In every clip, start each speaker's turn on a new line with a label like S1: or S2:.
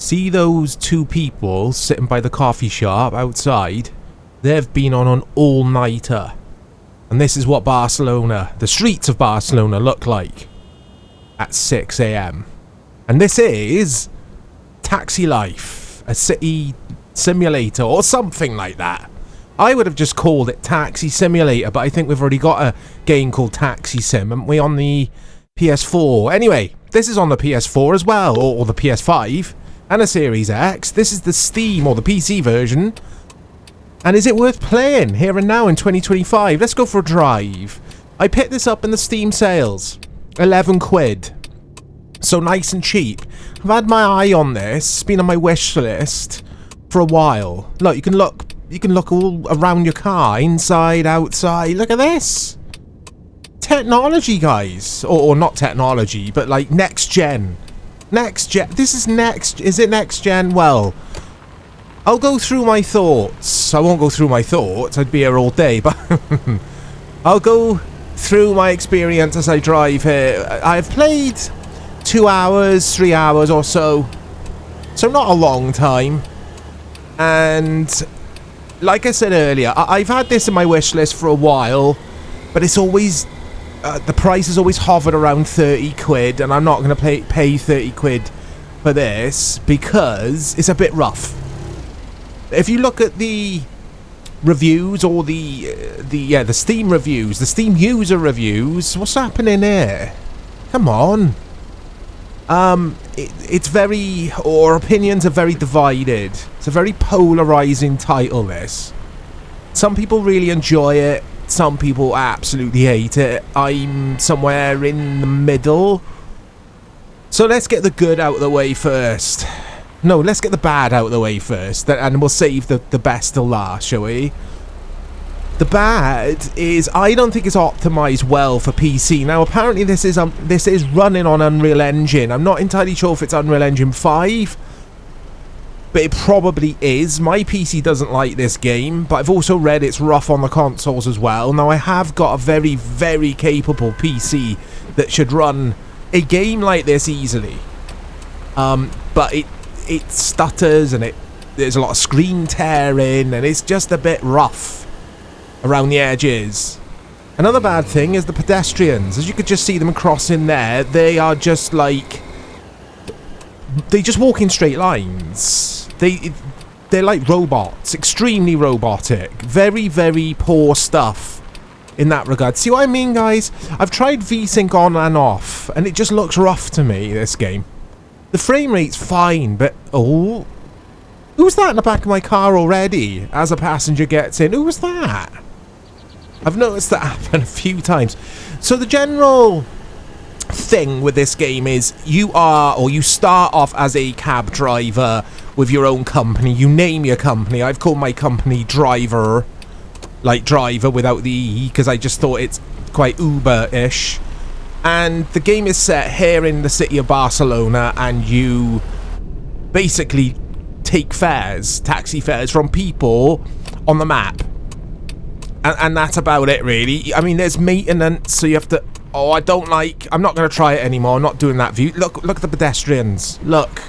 S1: See those two people sitting by the coffee shop outside? They've been on an all-nighter. And this is what Barcelona, the streets of Barcelona, look like at 6 a.m. And this is Taxi Life, a city simulator or something like that. I would have just called it Taxi Simulator, but I think we've already got a game called Taxi Sim, haven't we, on the PS4? Anyway, this is on the PS4 as well, or the PS5, and a Series X. This is the Steam or the PC version. And is it worth playing here and now in 2025? Let's go for a drive. I picked this up in the Steam sales. 11 quid. So nice and cheap. I've had my eye on this. It's been on my wish list for a while. Look, you can look all around your car, inside, outside. Look at this. Technology, guys. Or not technology, but like next gen. Next gen. This is next. Is it next gen? Well, I'll go through my thoughts. I won't go through my thoughts. I'd be here all day, but I'll go through my experience as I drive here. I've played 2 hours, 3 hours or so. So not a long time. And like I said earlier, I've had this in my wish list for a while, but it's always the price has always hovered around 30 quid, and I'm not going to pay 30 quid for this because it's a bit rough. If you look at the reviews or the Steam reviews, the Steam user reviews, what's happening here? Come on. It's very, or opinions are very divided. It's a very polarizing title, this. Some people really enjoy it. Some people absolutely hate it. I'm somewhere in the middle. So let's get the good out of the way first. No, let's get the bad out of the way first. And we'll save the best till last, shall we? The bad is I don't think it's optimized well for PC. Now, apparently this is running on Unreal Engine. I'm not entirely sure if it's Unreal Engine 5, but it probably is. My PC doesn't like this game, but I've also read it's rough on the consoles as well. Now, I have got a very, very capable PC that should run a game like this easily. But it stutters and there's a lot of screen tearing and it's just a bit rough around the edges. Another bad thing is the pedestrians. As you could just see them crossing there, they are just like, they just walk in straight lines. They're like robots, extremely robotic, very, very poor stuff in that regard. See what I mean, guys? I've tried VSync on and off and it just looks rough to me, this game. The frame rate's fine, but oh, who's that in the back of my car already as a passenger gets in? Who was that? I've noticed that happen a few times. So the general thing with this game is you start off as a cab driver with your own company. You name your company. I've called my company Driver, like driver without the E, because I just thought it's quite Uber-ish. And the game is set here in the city of Barcelona, and you basically take fares, taxi fares from people on the map. And that's about it, really. I mean, there's maintenance, so you have to... Oh, I'm not going to try it anymore. I'm not doing that view. Look at the pedestrians. Look.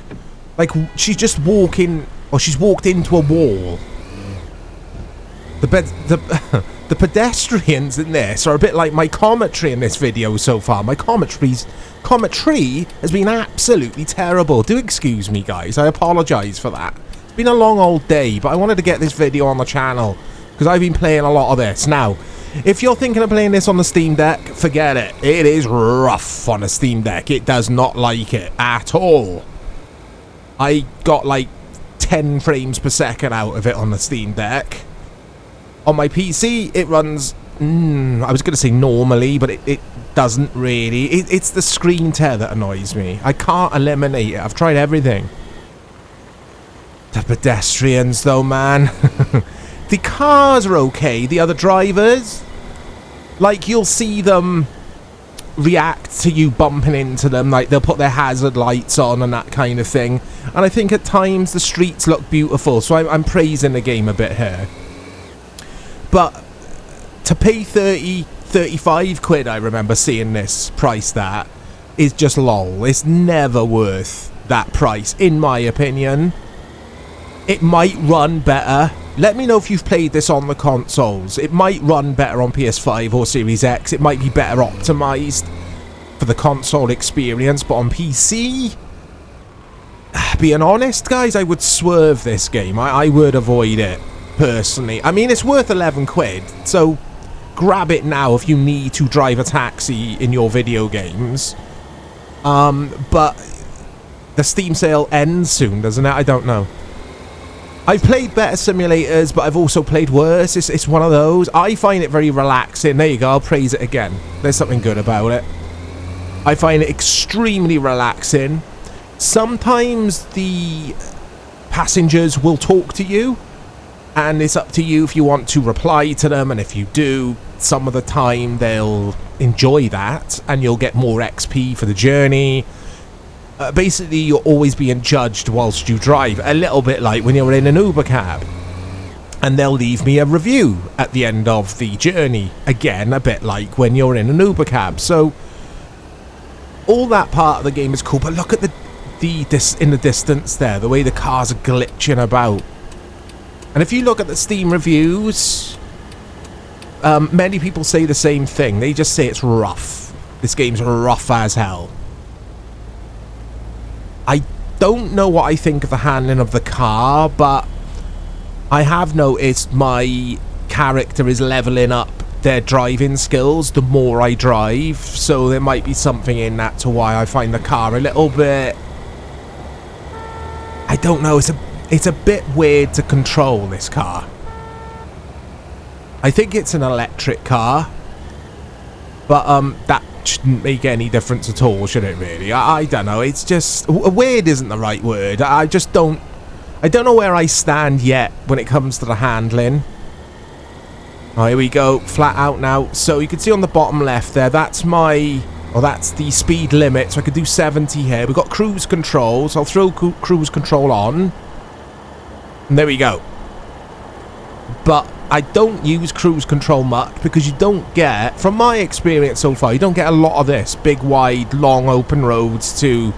S1: Like, she's just walking... Or she's walked into a wall. The pedestrians in this are a bit like my commentary in this video so far. My commentary has been absolutely terrible. Do excuse me, guys. I apologise for that. It's been a long old day, but I wanted to get this video on the channel because I've been playing a lot of this. Now, if you're thinking of playing this on the Steam Deck, forget it. It is rough on a Steam Deck. It does not like it at all. I got like 10 frames per second out of it on the Steam Deck. On my PC, it runs, I was going to say normally, but it doesn't really. It's the screen tear that annoys me. I can't eliminate it. I've tried everything. The pedestrians, though, man. The cars are okay. The other drivers, like, you'll see them react to you bumping into them. Like, they'll put their hazard lights on and that kind of thing. And I think at times the streets look beautiful, so I'm praising the game a bit here. But to pay 35 quid, I remember seeing this price, that is just lol. It's never worth that price, in my opinion. It might run better. Let me know if you've played this on the consoles. It might run better on PS5 or Series X. It might be better optimized for the console experience, but on PC, being honest, guys, I would swerve this game. I would avoid it, personally. I mean, it's worth 11 quid, so grab it now if you need to drive a taxi in your video games. But the Steam sale ends soon, doesn't it? I don't know. I've played better simulators, but I've also played worse. It's one of those. I find it very relaxing. There you go, I'll praise it again. There's something good about it. I find it extremely relaxing. Sometimes the passengers will talk to you, and it's up to you if you want to reply to them, and if you do, some of the time they'll enjoy that, and you'll get more XP for the journey. Basically, you're always being judged whilst you drive, a little bit like when you're in an Uber cab. And they'll leave me a review at the end of the journey. Again, a bit like when you're in an Uber cab. So, all that part of the game is cool, but look at in the distance there, the way the cars are glitching about. And if you look at the Steam reviews, many people say the same thing. They just say it's rough. This game's rough as hell. I don't know what I think of the handling of the car, but I have noticed my character is leveling up their driving skills the more I drive, so there might be something in that to why I find the car a little bit... I don't know, it's a bit weird to control, this car. I think it's an electric car, but that shouldn't make any difference at all, should it really? I don't know, it's just... Weird isn't the right word. I don't know where I stand yet when it comes to the handling. Oh, here we go, flat out now. So you can see on the bottom left there, that's the speed limit, so I could do 70 here. We've got cruise control, so I'll throw cruise control on. And there we go. But I don't use cruise control much because you don't get, from my experience so far, you don't get a lot of this. Big, wide, long, open roads to...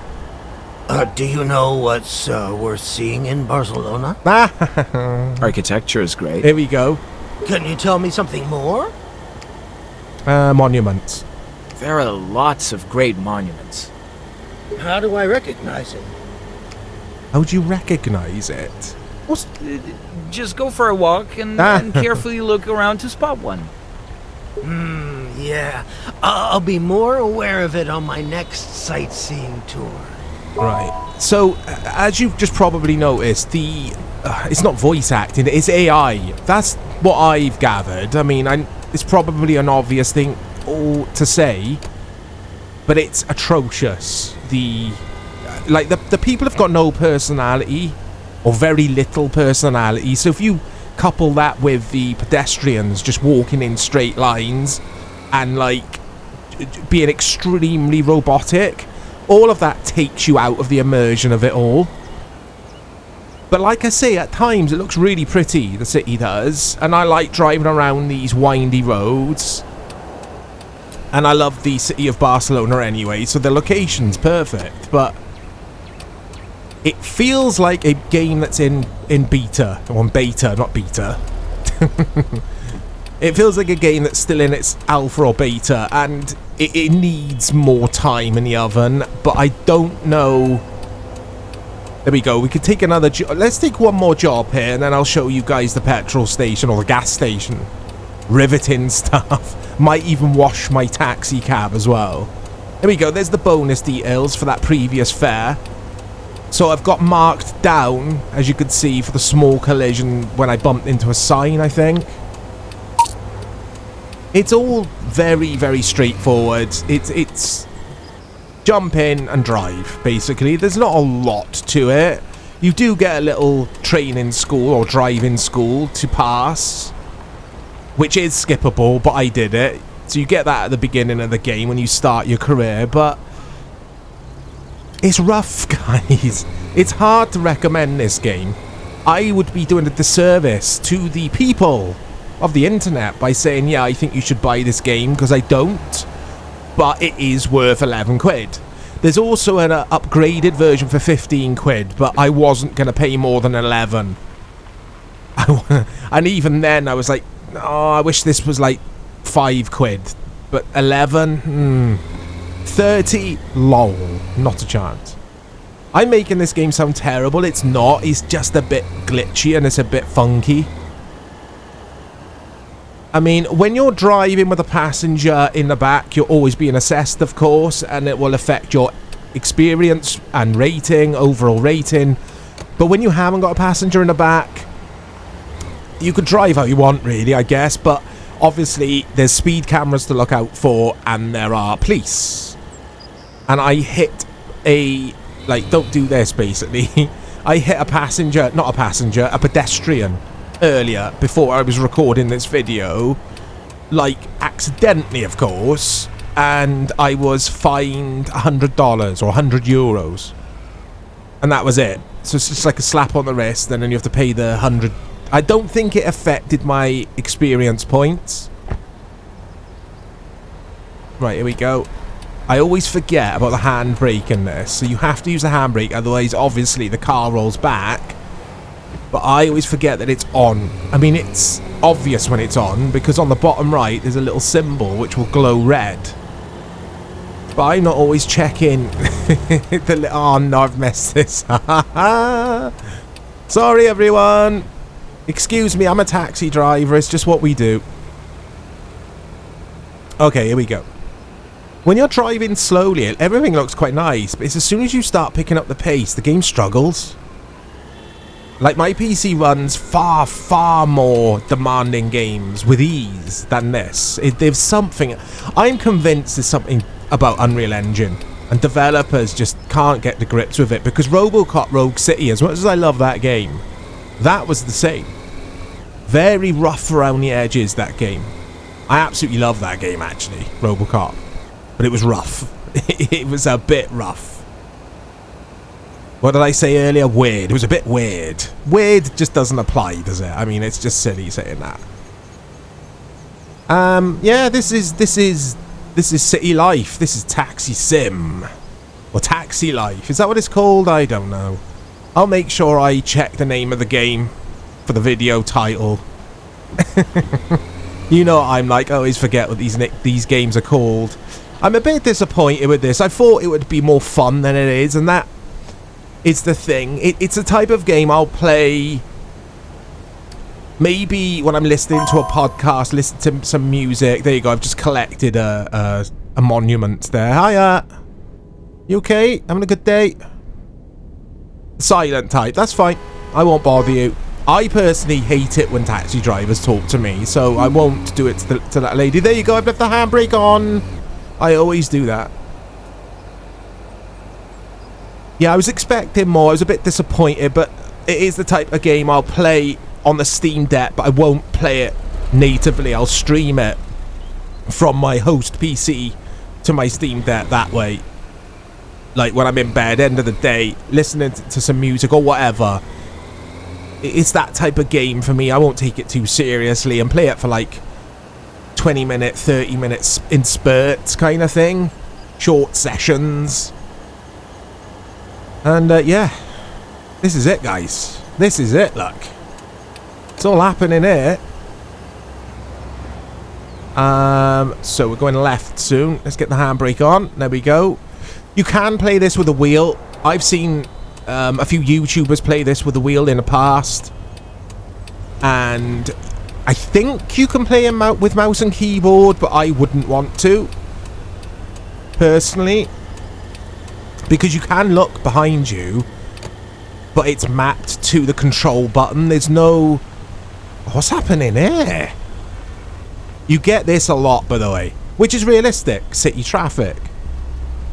S2: Do you know what's worth seeing in Barcelona?
S3: Architecture is great.
S1: Here we go.
S2: Can you tell me something more?
S1: Monuments.
S3: There are lots of great monuments.
S2: How do I recognize it?
S1: How would you recognize it?
S3: Just go for a walk and carefully look around to spot one.
S2: Yeah. I'll be more aware of it on my next sightseeing tour.
S1: Right. So, as you've just probably noticed, it's not voice acting, it's AI. That's what I've gathered. I mean, it's probably an obvious thing to say, but it's atrocious. The people have got no personality, or very little personality. So if you couple that with the pedestrians just walking in straight lines and like being extremely robotic, all of that takes you out of the immersion of it all. But like I say, at times it looks really pretty, the city does, and I like driving around these windy roads. And I love the city of Barcelona anyway, so the location's perfect, but it feels like a game that's in beta, or in beta, not beta. It feels like a game that's still in its alpha or beta, and it needs more time in the oven, but I don't know. There we go, we could take another let's take one more job here, and then I'll show you guys the petrol station, or the gas station. Riveting stuff. Might even wash my taxi cab as well. There we go, there's the bonus details for that previous fare. So I've got marked down, as you can see, for the small collision when I bumped into a sign, I think. It's all very, very straightforward. It's jump in and drive, basically. There's not a lot to it. You do get a little training school or driving school to pass, which is skippable, but I did it. So you get that at the beginning of the game when you start your career, but it's rough, guys. It's hard to recommend this game. I would be doing a disservice to the people of the internet by saying, yeah, I think you should buy this game, because I don't. But it is worth 11 quid. There's also an upgraded version for 15 quid, but I wasn't going to pay more than 11. And even then I was like, oh, I wish this was like 5 quid. But 11? 30? Lol. Not a chance. I'm making this game sound terrible. It's not. It's just a bit glitchy and it's a bit funky. I mean, when you're driving with a passenger in the back, you're always being assessed, of course, and it will affect your experience and rating, overall rating. But when you haven't got a passenger in the back, you could drive how you want, really, I guess. But obviously, there's speed cameras to look out for, and there are police. And I hit a... Like, don't do this, basically. I hit a passenger... Not a passenger, a pedestrian earlier, before I was recording this video, like accidentally, of course, and I was fined $100 or 100 euros, and that was it. So it's just like a slap on the wrist, and then you have to pay the 100. I don't think it affected my experience points. Right, here we go. I always forget about the handbrake in this, so you have to use the handbrake, otherwise obviously the car rolls back. But I always forget that it's on. I mean, it's obvious when it's on, because on the bottom right, there's a little symbol which will glow red. But I'm not always checking. Oh, no, I've messed this up. Sorry, everyone. Excuse me, I'm a taxi driver. It's just what we do. Okay, here we go. When you're driving slowly, everything looks quite nice. But it's as soon as you start picking up the pace, the game struggles. Like, my PC runs far, far more demanding games with ease than this. There's something... I'm convinced there's something about Unreal Engine. And developers just can't get to grips with it. Because RoboCop Rogue City, as much as I love that game, that was the same. Very rough around the edges, that game. I absolutely love that game, actually, RoboCop. But it was rough. It was a bit rough. What did I say earlier? Weird. It was a bit weird. Weird just doesn't apply, does it? I mean, it's just silly saying that. Yeah, this is City Life. This is Taxi Sim. Or Taxi Life. Is that what it's called? I don't know. I'll make sure I check the name of the game for the video title. You know what I'm like. I always forget what these games are called. I'm a bit disappointed with this. I thought it would be more fun than it is, and that... It's the thing. It's a type of game I'll play maybe when I'm listening to a podcast, listen to some music. There you go. I've just collected a monument there. Hiya. You okay? Having a good day? Silent type. That's fine. I won't bother you. I personally hate it when taxi drivers talk to me, so I won't do it to that lady. There you go. I've left the handbrake on. I always do that. Yeah, I was expecting more. I was a bit disappointed, but it is the type of game I'll play on the Steam Deck, but I won't play it natively. I'll stream it from my host PC to my Steam Deck that way. Like when I'm in bed, end of the day, listening to some music or whatever. It's that type of game for me. I won't take it too seriously and play it for like 20 minutes, 30 minutes in spurts kind of thing. Short sessions. And, yeah, this is it, guys. This is it, look. It's all happening here. So we're going left soon. Let's get the handbrake on. There we go. You can play this with a wheel. I've seen a few YouTubers play this with a wheel in the past. And I think you can play him out with mouse and keyboard, but I wouldn't want to. Personally. Because you can look behind you, but it's mapped to the control button. There's no... What's happening here? You get this a lot, by the way, which is realistic. City traffic.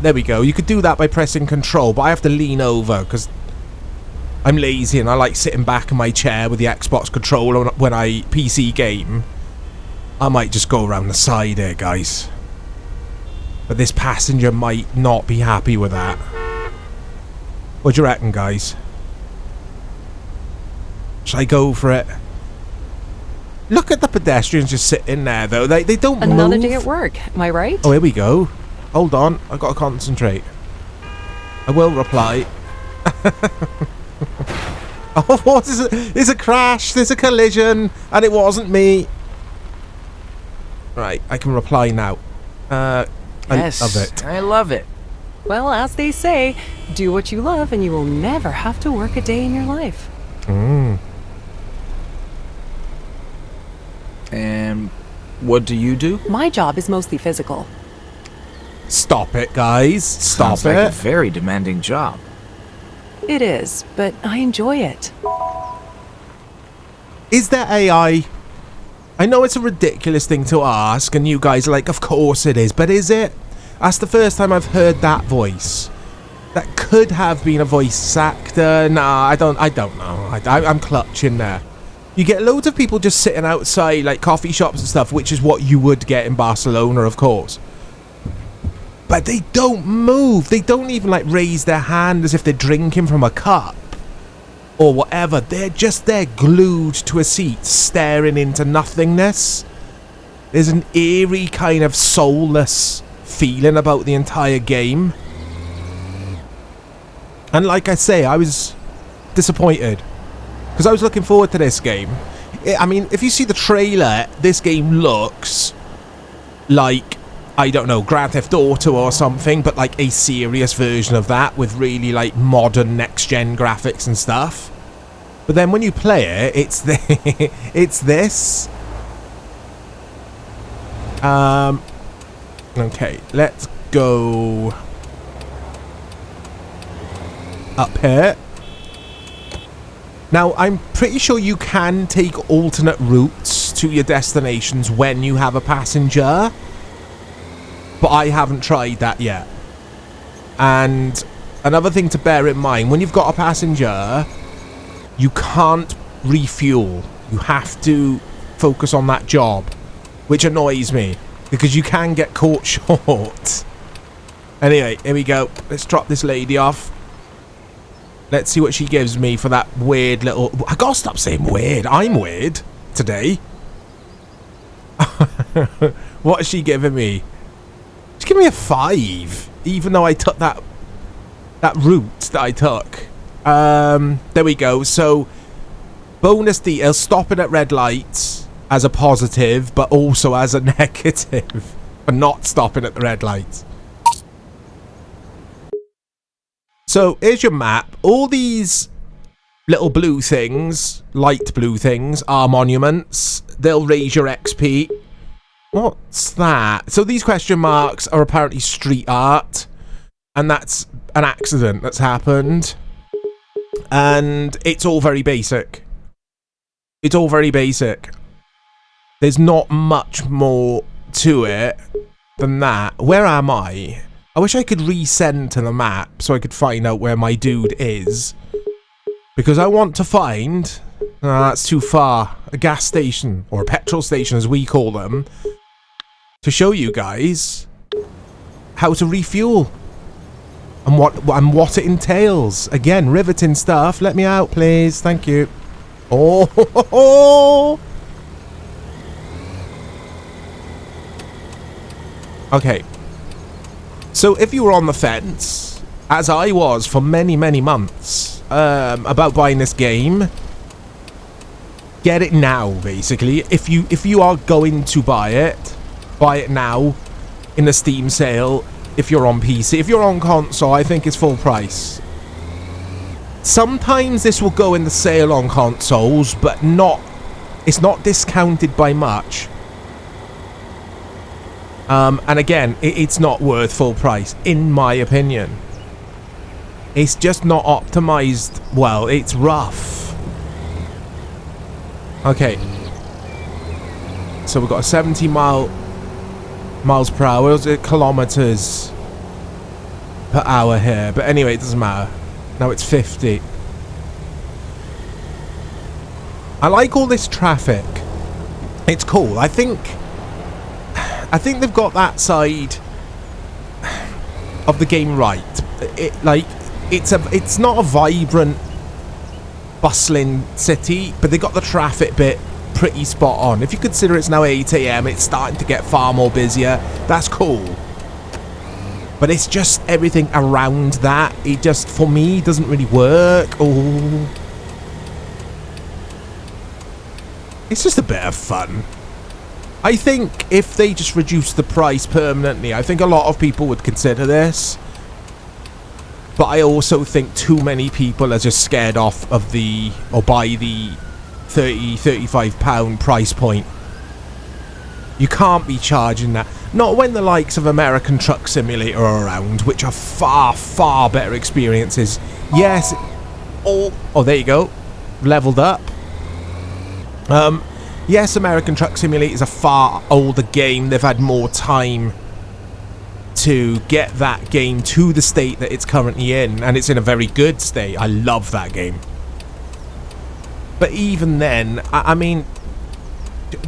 S1: There we go. You could do that by pressing control, but I have to lean over because I'm lazy and I like sitting back in my chair with the Xbox controller when I PC game. I might just go around the side here, guys. But this passenger might not be happy with that. What do you reckon, guys? Should I go for it? Look at the pedestrians just sitting there, though. They don't move.
S4: Another day at work, am I right?
S1: Oh, here we go. Hold on. I've got to concentrate. I will reply. Oh, what is it? There's a crash, there's a collision, and it wasn't me. Right, I can reply now.
S3: Yes,
S1: I love it.
S3: I love it.
S4: Well, as they say, do what you love and you will never have to work a day in your life.
S3: And what do you do?
S4: My job is mostly physical.
S1: Stop it, guys. Stop
S3: Sounds like a
S1: it.
S3: very demanding job.
S4: It is, but I enjoy it.
S1: Is there AI? I know it's a ridiculous thing to ask, and you guys are like, of course it is, but is it? That's the first time I've heard that voice. That could have been a voice actor. Nah, I don't know. I'm clutching there. You get loads of people just sitting outside, like coffee shops and stuff, which is what you would get in Barcelona, of course. But they don't move. They don't even like raise their hand as if they're drinking from a cup or whatever. They're just there glued to a seat, staring into nothingness. There's an eerie kind of soulless feeling about the entire game. And like I say, I was disappointed because I was looking forward to this game. I mean, if you see the trailer, this game looks like, I don't know, Grand Theft Auto or something, but like a serious version of that with really like modern next-gen graphics and stuff. But then when you play it, it's it's this. Okay, let's go up here. Now, I'm pretty sure you can take alternate routes to your destinations when you have a passenger. But I haven't tried that yet. And another thing to bear in mind, when you've got a passenger, you can't refuel. You have to focus on that job, which annoys me because you can get caught short. Anyway, here we go. Let's drop this lady off. Let's see what she gives me for that weird little... I gotta stop saying weird. I'm weird today. What is she giving me? Just give me a 5, even though I took that route that I took. There we go. So, bonus detail, stopping at red lights as a positive, but also as a negative for not stopping at the red lights. So, here's your map. All these little blue things, light blue things, are monuments. They'll raise your XP. What's that? So these question marks are apparently street art, and that's an accident that's happened, and it's all very basic. It's all very basic. There's not much more to it than that. Where am I? I wish I could resend to the map so I could find out where my dude is, because I want to find, that's too far, a gas station, or a petrol station as we call them, to show you guys how to refuel and what it entails. Again, riveting stuff. Let me out, please. Thank you. Oh. Okay. So if you were on the fence, as I was for many, many months, about buying this game, get it now, basically. If you are going to buy it now in the Steam sale. If you're on PC, if you're on console, I think it's full price. Sometimes this will go in the sale on consoles, but it's not discounted by much. And again, it's not worth full price, in my opinion. It's just not optimized well. It's rough. Okay. So we've got a 70 miles per hour. Is it kilometers per hour here? But anyway, it doesn't matter. Now it's 50. I like all this traffic. It's cool. I think they've got that side of the game right. It's not a vibrant, bustling city, but they got the traffic bit pretty spot on. If you consider it's now 8 AM, it's starting to get far more busier. That's cool. But it's just everything around that. It just, for me, doesn't really work. Oh. It's just a bit of fun. I think if they just reduce the price permanently, I think a lot of people would consider this. But I also think too many people are just scared off of the, or by the £30–35 price point. You can't be charging that. Not when the likes of American Truck Simulator are around, which are far, far better experiences. Yes. Oh, there you go. Leveled up. Yes, American Truck Simulator is a far older game. They've had more time to get that game to the state that it's currently in, and it's in a very good state. I love that game. But even then, I mean,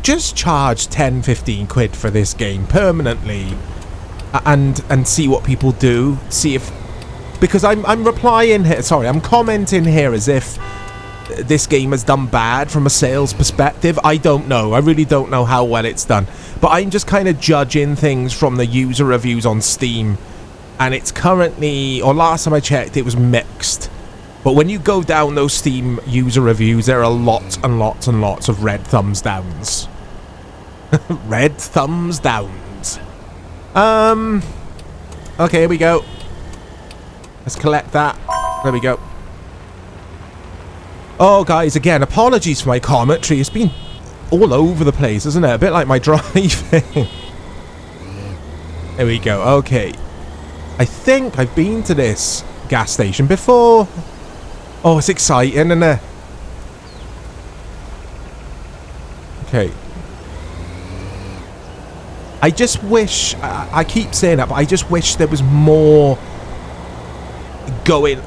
S1: just charge 10–15 quid for this game permanently, and see what people do. See if, because I'm replying here, sorry, I'm commenting here as if this game has done bad from a sales perspective. I don't know. I really don't know how well it's done. But I'm just kind of judging things from the user reviews on Steam. And it's currently, or last time I checked, it was mixed. But when you go down those Steam user reviews, there are lots and lots and lots of red thumbs downs. Red thumbs downs. Okay, here we go. Let's collect that. There we go. Oh, guys, again, apologies for my commentary. It's been all over the place, isn't it? A bit like my driving. There we go. Okay. I think I've been to this gas station before. Oh, it's exciting, isn't it? Okay. I just wish... I keep saying that, but I just wish there was more going...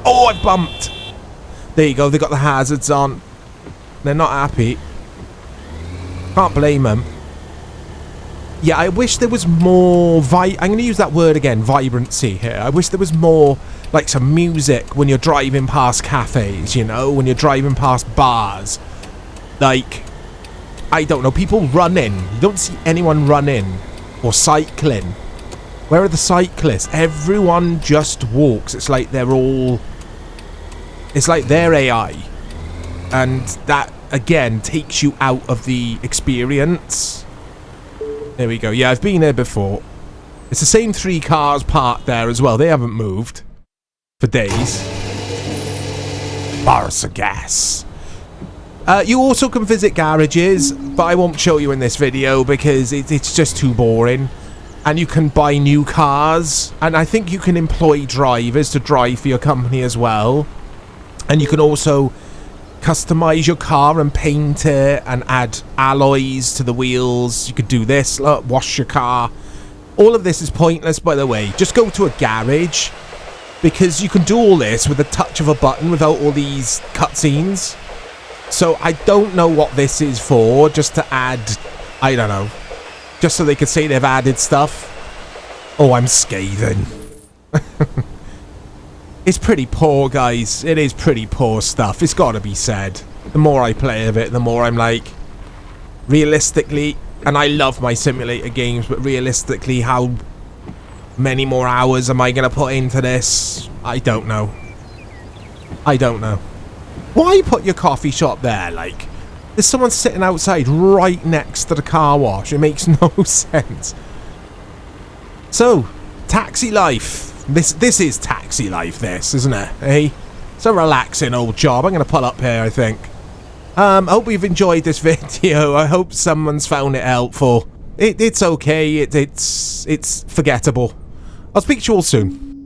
S1: Oh, I bumped! There you go, they got the hazards on. They're not happy. Can't blame them. Yeah, I wish there was more I'm going to use that word again, vibrancy here. I wish there was more, like, some music when you're driving past cafes, you know? When you're driving past bars. Like, I don't know, people running. You don't see anyone running. Or cycling. Where are the cyclists? Everyone just walks. It's like they're all... It's like they're AI, and that again takes you out of the experience. There we go. Yeah, I've been there before. It's the same 3 cars parked there as well. They haven't moved for days. Bars of gas. You also can visit garages, but I won't show you in this video because it's just too boring. And you can buy new cars, and I think you can employ drivers to drive for your company as well. And you can also customize your car and paint it and add alloys to the wheels. You could do this, look, wash your car. All of this is pointless, by the way. Just go to a garage, because you can do all this with a touch of a button without all these cutscenes. So I don't know what this is for, just to add, I don't know, just so they could say they've added stuff. Oh, I'm scathing. It's pretty poor, guys. It is pretty poor stuff. It's got to be said. The more I play of it, the more I'm like, realistically, and I love my simulator games, but realistically, how many more hours am I going to put into this? I don't know. I don't know. Why put your coffee shop there? Like, there's someone sitting outside right next to the car wash. It makes no sense. So, taxi life. This is taxi life, this, isn't it? Hey? It's a relaxing old job. I'm going to pull up here, I think. I hope you've enjoyed this video. I hope someone's found it helpful. It's okay. It's forgettable. I'll speak to you all soon.